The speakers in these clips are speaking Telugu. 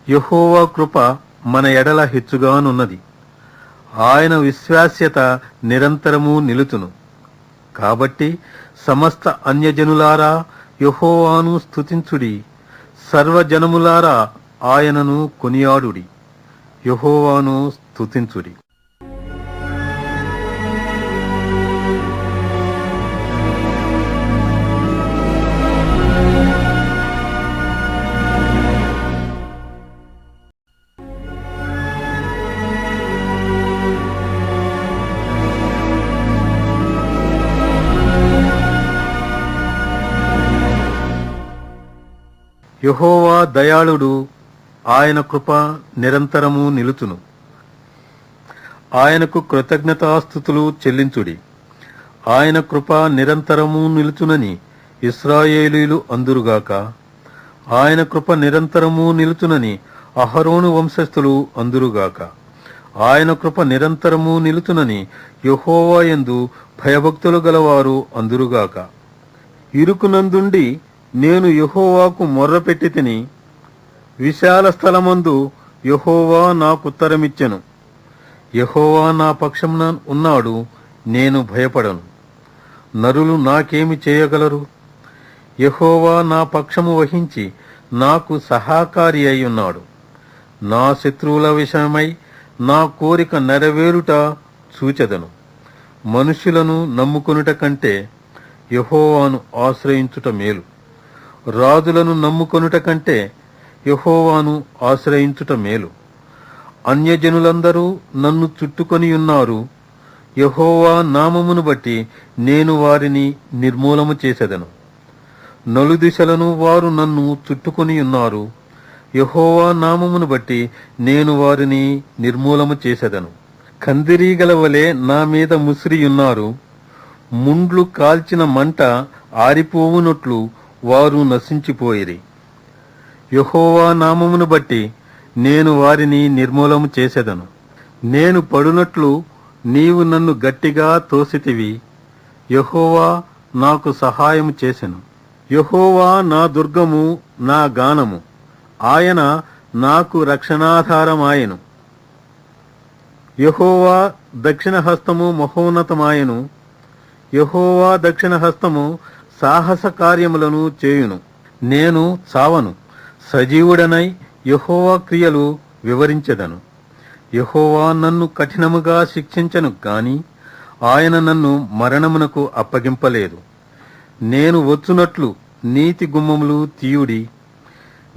యెహోవా కృప మన ఎడల హెచ్చుగానున్నది. ఆయన విశ్వాస్యత నిరంతరము నిలుచును. కాబట్టి సమస్త అన్యజనులారా యెహోవాను స్తుతించుడి, సర్వజనములారా ఆయనను కొనియాడుడి. యెహోవాను స్తుతించుడి. యెహోవా దయాళుడు, ఆయన కృప నిరంతరము నిలుచును. ఆయనకు కృతజ్ఞతాస్తుతులు చెల్లించుడి. ఆయన కృప నిరంతరము నిలుచునని ఇశ్రాయేలీయులు అందురుగాక. ఆయన కృప నిరంతరము నిలుచునని అహరోను వంశస్థులు అందురుగాక. ఆయన కృప నిరంతరము నిలుచునని యెహోవా యందు భయభక్తులు గలవారు అందురుగాక. ఇరుకునందుండి నేను యెహోవాకు మొర్రపెట్టి తిని, విశాల స్థలమందు యెహోవా నాకుత్తరమిచ్చెను. యెహోవా నా పక్షమున ఉన్నాడు, నేను భయపడను. నరులు నాకేమి చేయగలరు? యెహోవా నా పక్షము వహించి నాకు సహాకారి అయి ఉన్నాడు. నా శత్రువుల విషయమై నా కోరిక నెరవేరుట చూచెదను. మనుష్యులను నమ్ముకొనుట కంటే యెహోవాను ఆశ్రయించుట మేలు. రాజులను నమ్ముకొనుట కంటే యెహోవాను ఆశ్రయించుట మేలు. అన్యజనులందరూ నన్ను చుట్టుకొని ఉన్నారు. యెహోవా నామమును బట్టి నేను వారిని నిర్మూలము చేసెదను. నలుదిశలను వారు నన్ను చుట్టుకొని ఉన్నారు. యెహోవా నామమును బట్టి నేను వారిని నిర్మూలము చేసెదను. కందిరీగల వలె నా మీద ముసిరియున్నారు. ముండ్లు కాల్చిన మంట ఆరిపోవునట్లు వారు నశించిపోయిరి. యెహోవా నామమును బట్టి నేను వారిని నిర్మూలము చేసెదను. నేను పడునట్లు నీవు నన్ను గట్టిగా తోసితివి. యెహోవా నాకు సహాయము చేసెను. యెహోవా నా దుర్గము, నా గానము. ఆయన నాకు రక్షణాధారమాయెను. యెహోవా దక్షిణ హస్తము మహోన్నతమాయెను. యెహోవా దక్షిణ హస్తము సాహస కార్యములను చేయును. నేను చావను, సజీవుడనై యెహోవా క్రియలు వివరించెదను. యెహోవా నన్ను కఠినముగా శిక్షించెను గాని ఆయన నన్ను మరణమునకు అప్పగింపలేదు. నేను వచ్చునట్లు నీతి గుమ్మములు తీయుడి.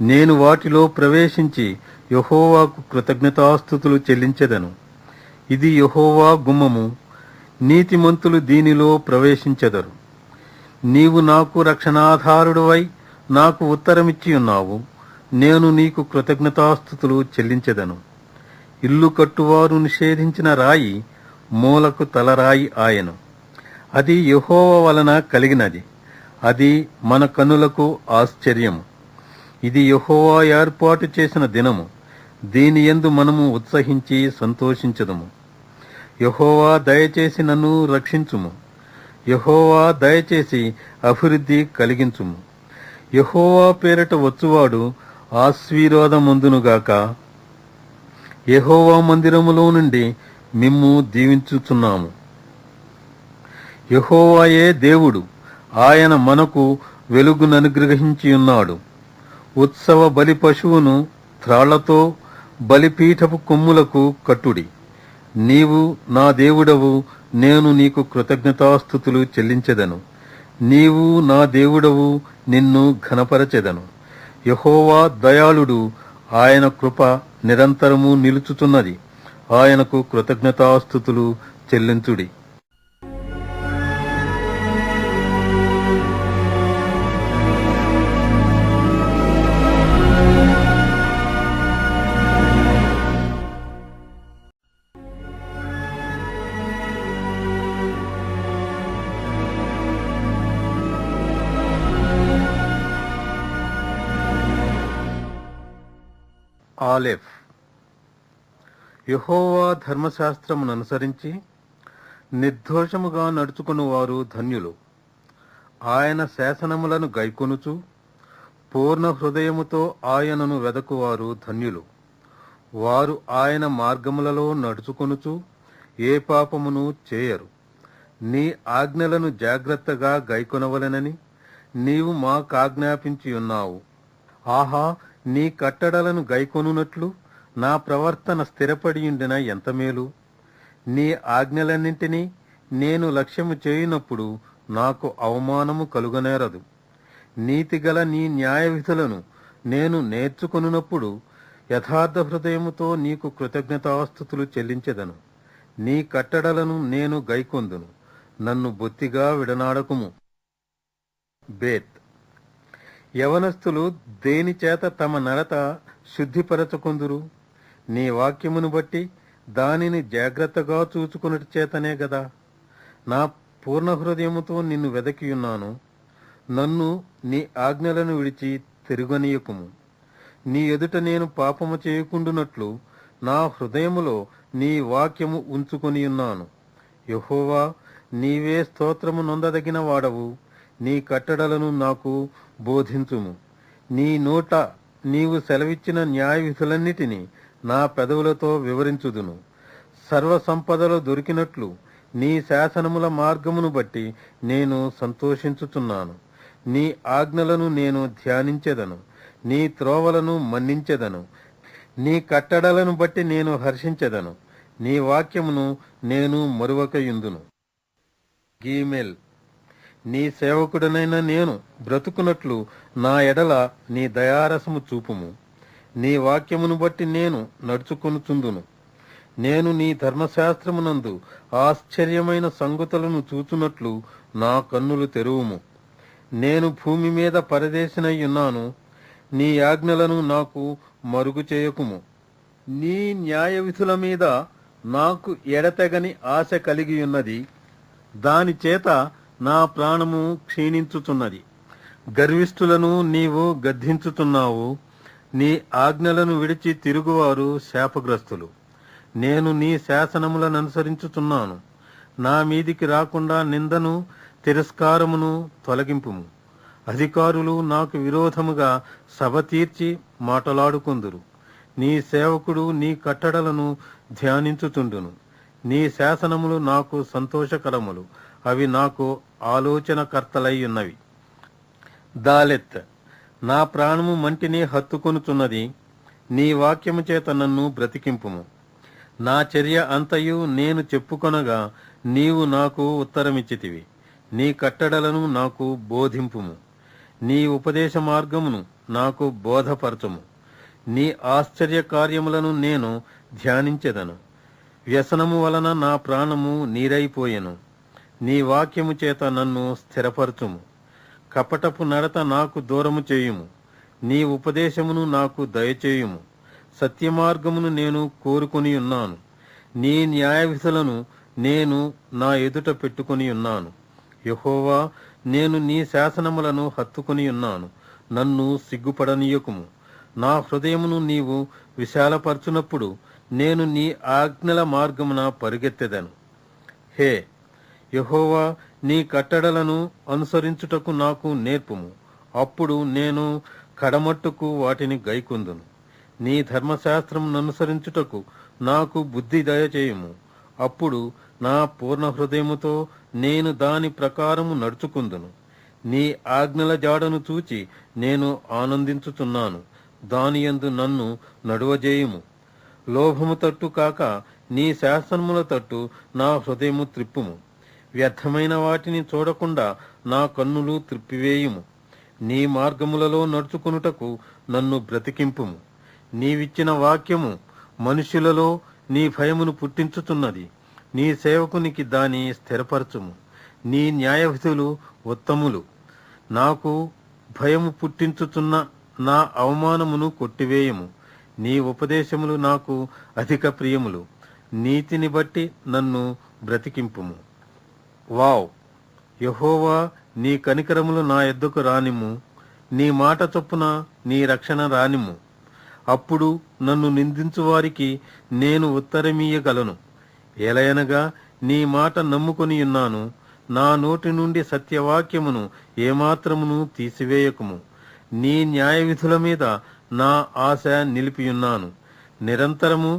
నేను వాటిలో ప్రవేశించి యెహోవాకు కృతజ్ఞతాస్తుతులు చెల్లించెదను. ఇది యెహోవా గుమ్మము, నీతిమంతులు దీనిలో ప్రవేశించెదరు. నీవు నాకు రక్షణాధారుడువై నాకు ఉత్తరమిచ్చి ఉన్నావు. నేను నీకు కృతజ్ఞతాస్తుతులు చెల్లించెదను. ఇల్లు కట్టువారు నిషేధించిన రాయి మూలకు తలరాయి ఆయను. అది యెహోవా వలన కలిగినది. అది మన కన్నులకు ఆశ్చర్యము. ఇది యెహోవా ఏర్పాటు చేసిన దినము. దీని యందు మనము ఉత్సహించి సంతోషించదుము. యెహోవా దయచేసి నన్ను రక్షించుము. యెహోవా దయచేసి అభివృద్ధి కలిగించుము. యెహోవా పేరట వచ్చువాడు ఆశీర్వాదమందునుగాక. యెహోవా మందిరములో నుండి మిమ్ము దీవించుచున్నాము. యెహోవాయే దేవుడు, ఆయన మనకు వెలుగుననుగ్రహించి ఉన్నాడు. ఉత్సవ బలి పశువును త్రాళ్లతో బలిపీఠపు కొమ్ములకు కట్టుడి. నీవు నా దేవుడవు, నేను నీకు కృతజ్ఞతాస్తుతులు చెల్లించెదను. నీవు నా దేవుడవు, నిన్ను ఘనపరచెదను. యెహోవా దయాళుడు, ఆయన కృప నిరంతరము నిలుచుతున్నది. ఆయనకు కృతజ్ఞతాస్తుతులు చెల్లించుడి. ఆలెఫ్. యెహోవా ధర్మశాస్త్రమును అనుసరించి నిర్దోషముగా నడుచుకుని వారు ధన్యులు. ఆయన శాసనములను గైకొనుచు పూర్ణ హృదయముతో ఆయనను వెదకువారు ధన్యులు. వారు ఆయన మార్గములలో నడుచుకొనుచు ఏ పాపమును చేయరు. నీ ఆజ్ఞలను జాగ్రత్తగా గైకొనవలెనని నీవు మాకాజ్ఞాపించి ఉన్నావు. ఆహా, నీ కట్టడలను గైకొనున్నట్లు నా ప్రవర్తన స్థిరపడియుండిన ఎంత మేలు! నీ ఆజ్ఞలన్నింటినీ నేను లక్ష్యము చేయునప్పుడు నాకు అవమానము కలుగనేరదు. నీతిగల నీ న్యాయ విధులను నేను నేర్చుకొనున్నప్పుడు యథార్థ హృదయముతో నీకు కృతజ్ఞతాస్తుతులు చెల్లించెదను. నీ కట్టడలను నేను గైకొందును. నన్ను బొత్తిగా విడనాడకుము. బేత్. యవనస్తులు దేనిచేత తమ నడత శుద్ధిపరచుకొందురు? నీ వాక్యమును బట్టి దానిని జాగ్రత్తగా చూచుకొనుట చేతనే గదా. నా పూర్ణ హృదయముతో నిన్ను వెదకియున్నాను. నన్ను నీ ఆజ్ఞలను విడిచి తిరుగనీయకుము. నీ ఎదుట నేను పాపము చేయకుండునట్లు నా హృదయములో నీ వాక్యము ఉంచుకొనియున్నాను. యెహోవా, నీవే స్తోత్రము నొందదగిన వాడవు. నీ కట్టడలను నాకు బోధించుము. నీ నోట నీవు సెలవిచ్చిన న్యాయ విధులన్నిటినీ నా పెదవులతో వివరించుదును. సర్వ సంపదలు దొరికినట్లు నీ శాసనముల మార్గమును బట్టి నేను సంతోషించుచున్నాను. నీ ఆజ్ఞలను నేను ధ్యానించెదను. నీ త్రోవలను మన్నించెదను. నీ కట్టడలను బట్టి నేను హర్షించెదను. నీ వాక్యమును నేను మరువకయుందును. గీమెల్. నీ సేవకుడనైన నేను బ్రతుకున్నట్లు నా ఎడల నీ దయారసము చూపుము. నీ వాక్యమును బట్టి నేను నడుచుకొనుచుందును. నేను నీ ధర్మశాస్త్రమునందు ఆశ్చర్యమైన సంగతులను చూచున్నట్లు నా కన్నులు తెరువుము. నేను భూమి మీద పరదేశినై ఉన్నాను. నీ ఆజ్ఞలను నాకు మరుగు చేయకుము. నీ న్యాయ విధుల మీద నాకు ఎడతెగని ఆశ కలిగి ఉన్నది. దాని చేత నా ప్రాణము క్షీణించుచున్నది. గర్విష్ఠులను నీవు గద్దించుతున్నావు. నీ ఆజ్ఞలను విడిచి తిరుగువారు శాపగ్రస్తులు. నేను నీ శాసనములను అనుసరించుచున్నాను. నా మీదికి రాకుండా నిందను తిరస్కారమును తొలగింపుము. అధికారులు నాకు విరోధముగా సభ తీర్చి మాటలాడుకొందురు. నీ సేవకుడు నీ కట్టడలను ధ్యానించుచుండును. నీ శాసనములు నాకు సంతోషకరములు. అవి నాకు ఆలోచనకర్తలై ఉన్నవి. దాలెత్. నా ప్రాణము మంటిని హత్తుకొనుచున్నది. నీ వాక్యము చేత నన్ను బ్రతికింపుము. నా చర్య అంతయు నేను చెప్పుకొనగా నీవు నాకు ఉత్తరమిచ్చితివి. నీ కట్టడలను నాకు బోధింపుము. నీ ఉపదేశ మార్గమును నాకు బోధపరచుము. నీ ఆశ్చర్య కార్యములను నేను ధ్యానించెదను. వ్యసనము వలన నా ప్రాణము నీరైపోయెను. నీ వాక్యము చేత నన్ను స్థిరపరచుము. కపటపు నడత నాకు దూరము చేయుము. నీ ఉపదేశమును నాకు దయచేయుము. సత్యమార్గమును నేను కోరుకొని ఉన్నాను. నీ న్యాయ విధులను నేను నా ఎదుట పెట్టుకొని ఉన్నాను. యెహోవా, నేను నీ శాసనములను హత్తుకొని ఉన్నాను. నన్ను సిగ్గుపడనీయకుము. నా హృదయమును నీవు విశాలపరచునప్పుడు నేను నీ ఆజ్ఞల మార్గమున పరుగెత్తెదను. హే యెహోవా, నీ కట్టడలను అనుసరించుటకు నాకు నేర్పుము. అప్పుడు నేను కడమట్టుకు వాటిని గైకొందును. నీ ధర్మశాస్త్రమును అనుసరించుటకు నాకు బుద్ధి దయచేయుము. అప్పుడు నా పూర్ణ హృదయముతో నేను దాని ప్రకారము నడుచుకుందును. నీ ఆజ్ఞల జాడను చూచి నేను ఆనందించుచున్నాను. దానియందు నన్ను నడువజేయుము. లోభము తట్టు కాక నీ శాసనముల తట్టు నా హృదయము త్రిప్పుము. వ్యర్థమైన వాటిని చూడకుండా నా కన్నులు త్రిప్పివేయుము. నీ మార్గములలో నడుచుకొనుటకు నన్ను బ్రతికింపుము. నీవిచ్చిన వాక్యము మనుషులలో నీ భయమును పుట్టించుతున్నది. నీ సేవకునికి దాని స్థిరపరచుము. నీ న్యాయ విధులు ఉత్తములు. నాకు భయము పుట్టించుచున్న నా అవమానమును కొట్టివేయము. నీ ఉపదేశములు నాకు అధిక ప్రియములు. నీతిని బట్టి నన్ను బ్రతికింపుము. వావ్. యెహోవా, నీ కనికరములు నా ఎద్దుకు రానిమ్ము. నీ మాట చొప్పున నీ రక్షణ రానిమ్ము. అప్పుడు నన్ను నిందించు వారికి నేను ఉత్తరమీయగలను. ఎలయనగా నీ మాట నమ్ముకొని ఉన్నాను. నా నోటి నుండి సత్యవాక్యమును ఏమాత్రమును తీసివేయకుము. నీ న్యాయ విధుల మీద నా ఆశ నిలిపియున్నాను. నిరంతరము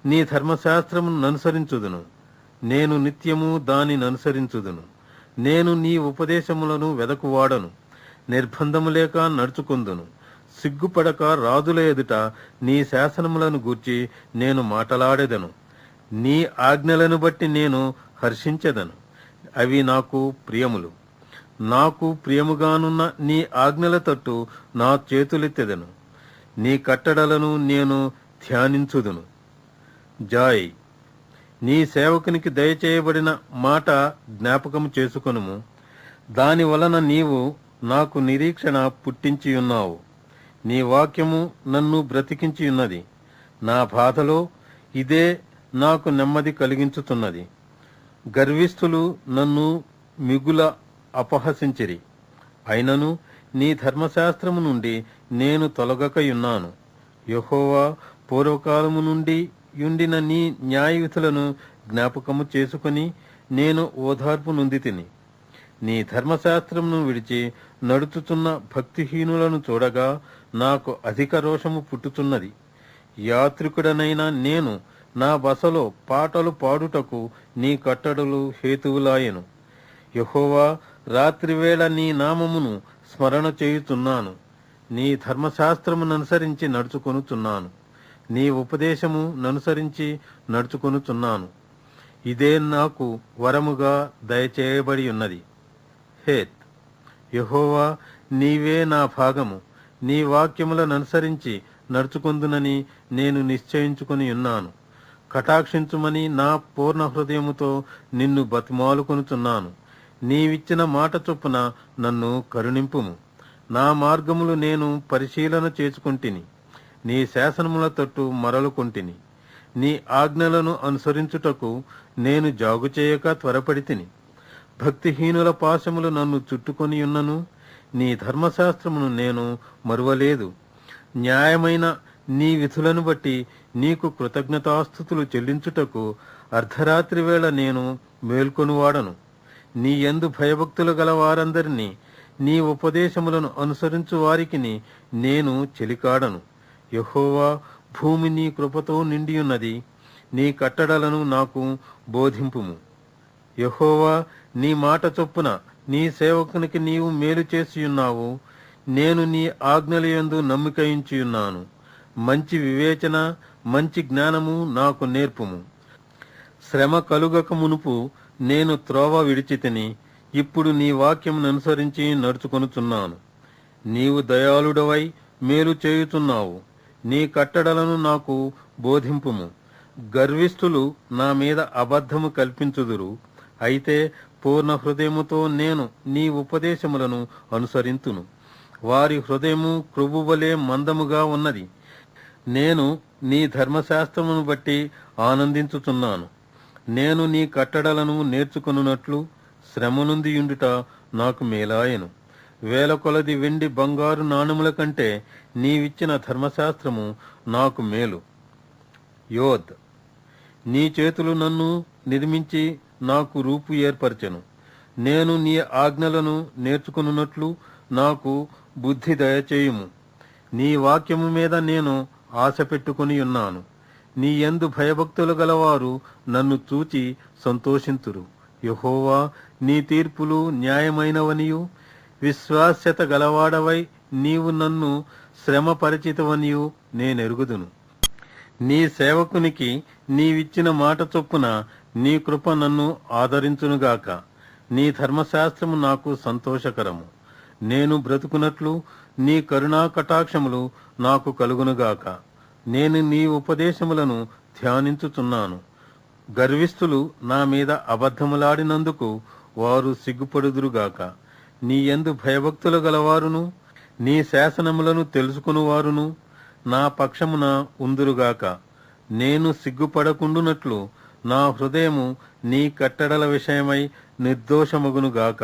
నీ ధర్మశాస్త్రమును అనుసరించుదును. నేను నిత్యము దానిని అనుసరించుదును. నేను నీ ఉపదేశములను వెదకువాడను. నిర్బంధము లేక నడుచుకొందును. సిగ్గుపడక రాజుల ఎదుట నీ శాసనములను గూర్చి నేను మాటలాడెదను. నీ ఆజ్ఞలను బట్టి నేను హర్షించెదను. అవి నాకు ప్రియములు. నాకు ప్రియముగానున్న నీ ఆజ్ఞల తట్టు నా చేతులెత్తెదను. నీ కట్టడలను నేను ధ్యానించుదును. జాయ్, నీ సేవకునికి దయచేయబడిన మాట జ్ఞాపకము చేసుకొనుము. దాని వలన నీవు నాకు నిరీక్షణ పుట్టించియున్నావు. నీ వాక్యము నన్ను బ్రతికించియున్నది. నా బాధలో ఇదే నాకు నెమ్మది కలిగించుతున్నది. గర్విష్ఠులు నన్ను మిగుల అపహసించిరి. అయినను నీ ధర్మశాస్త్రము నుండి నేను తొలగకయున్నాను. యెహోవా, పూర్వకాలము నుండి యుండిన నీ న్యాయవిధులను జ్ఞాపకము చేసుకుని నేను ఓదార్పు నొందితిని. నీ ధర్మశాస్త్రమును విడిచి నడుచుతున్న భక్తిహీనులను చూడగా నాకు అధిక రోషము పుట్టుతున్నది. యాత్రికుడనైన నేను నా బసలో పాటలు పాడుటకు నీ కట్టడలు హేతువులాయెను. యెహోవా, రాత్రివేళ నీ నామమును స్మరణ చేయుచున్నాను. నీ ధర్మశాస్త్రముననుసరించి నడుచుకొనుచున్నాను. నీ ఉపదేశము ననుసరించి నడుచుకొనుచున్నాను. ఇదే నాకు వరముగా దయచేయబడి ఉన్నది. హేత్, యెహోవా, నీవే నా భాగము. నీ వాక్యములననుసరించి నడుచుకొందునని నేను నిశ్చయించుకొని ఉన్నాను. కటాక్షించుమని నా పూర్ణ హృదయముతో నిన్ను బతిమాలుకొనుచున్నాను. నీవిచ్చిన మాట చొప్పున నన్ను కరుణింపుము. నా మార్గములు నేను పరిశీలన చేసుకొంటిని. నీ శాసనముల తట్టు మరలుకొంటిని. నీ ఆజ్ఞలను అనుసరించుటకు నేను జాగు చేయక త్వరపడితిని. భక్తిహీనుల పాశములు నన్ను చుట్టుకొని ఉన్నను. నీ ధర్మశాస్త్రమును నేను మరువలేదు. న్యాయమైన నీ విధులను బట్టి నీకు కృతజ్ఞతాస్తుతులు చెల్లించుటకు అర్ధరాత్రి వేళ నేను మేల్కొనువాడను. నీ యందు భయభక్తులు గల వారందరినీ, నీ ఉపదేశములను అనుసరించు వారికిని నేను చెలికాడను. యెహోవా, భూమి నీ కృపతో నిండియున్నది. నీ కట్టడలను నాకు బోధింపుము. యెహోవా, నీ మాట చొప్పున నీ సేవకునికి నీవు మేలు చేసియున్నావు. నేను నీ ఆజ్ఞలయందు నమ్మికయించియున్నాను. మంచి వివేచన, మంచి జ్ఞానము నాకు నేర్పుము. శ్రమ కలుగక మునుపు నేను త్రోవ విడిచితిని. ఇప్పుడు నీ వాక్యముననుసరించి నడుచుకొనుచున్నాను. నీవు దయాళుడవై మేలు చేయుచున్నావు. నీ కట్టడలను నాకు బోధింపుము. గర్విష్ఠులు నా మీద అబద్ధము కల్పించుదురు. అయితే పూర్ణ హృదయముతో నేను నీ ఉపదేశములను అనుసరింతును. వారి హృదయము క్రొవ్వువలే మందముగా ఉన్నది. నేను నీ ధర్మశాస్త్రమును బట్టి ఆనందించుచున్నాను. నేను నీ కట్టడలను నేర్చుకొనున్నట్లు శ్రమనుందియుండుట నాకు మేలాయెను. వేల కొలది వెండి బంగారు నాణముల కంటే నీవిచ్చిన ధర్మశాస్త్రము నాకు మేలు. యోద్, నీ చేతులు నన్ను నిర్మించి నాకు రూపు ఏర్పరచెను. నేను నీ ఆజ్ఞలను నేర్చుకున్నట్లు నాకు బుద్ధి దయచేయుము. నీ వాక్యము మీద నేను ఆశ పెట్టుకుని ఉన్నాను. నీ యందు భయభక్తులు గలవారు నన్ను చూచి సంతోషింతురు. యెహోవా, నీ తీర్పులు న్యాయమైనవనియు విశ్వాస్యత గలవాడవై నీవు నన్ను శ్రమపరిచితవనియు నేనెరుగుదును. నీ సేవకునికి నీవిచ్చిన మాట చొప్పున నీ కృప నన్ను ఆదరించునుగాక. నీ ధర్మశాస్త్రము నాకు సంతోషకరము. నేను బ్రతుకున్నట్లు నీ కరుణా కటాక్షములు నాకు కలుగునుగాక. నేను నీ ఉపదేశములను ధ్యానించుచున్నాను. గర్విష్ఠులు నా మీద అబద్ధములాడినందుకు వారు సిగ్గుపడుదురుగాక. నీ యందు భయభక్తులు గలవారును నీ శాసనములను తెలుసుకునివారును నా పక్షమున ఉందురుగాక. నేను సిగ్గుపడకుండునట్లు నా హృదయము నీ కట్టడల విషయమై నిర్దోషమగునుగాక.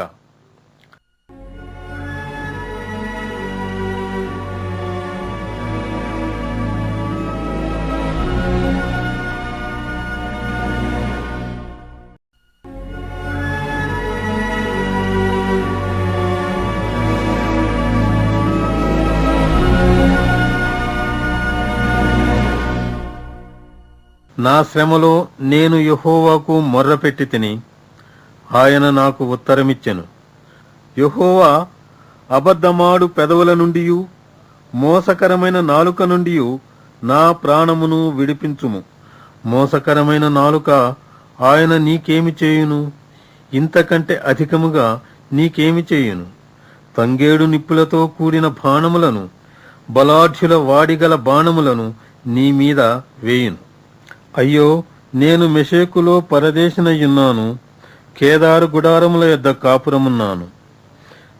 నా శ్రమలో నేను యెహోవాకు మొర్రపెట్టి తిని ఆయన నాకు ఉత్తరమిచ్చెను. యెహోవా అబద్ధమాడు పెదవుల నుండియు మోసకరమైన నాలుక నుండియు నా ప్రాణమును విడిపించుము. మోసకరమైన నాలుక ఆయన నీకేమి చేయును? ఇంతకంటే అధికముగా నీకేమి చేయును? తంగేడు నిప్పులతో కూడిన బాణములను, బలాఢ్యుల వాడిగల బాణములను నీ మీద వేయును. అయ్యో, నేను మెషేకులో పరదేశినయ్యున్నాను, కేదారు గుడారముల యొద్ద కాపురమున్నాను.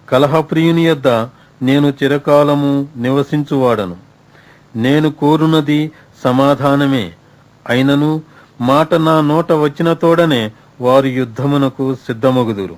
కలహప్రియుని యొద్ద నేను చిరకాలము నివసించువాడను. నేను కోరునది సమాధానమే, అయినను మాట నా నోట వచ్చిన తోడనే వారు యుద్ధమునకు సిద్ధమగుదురు.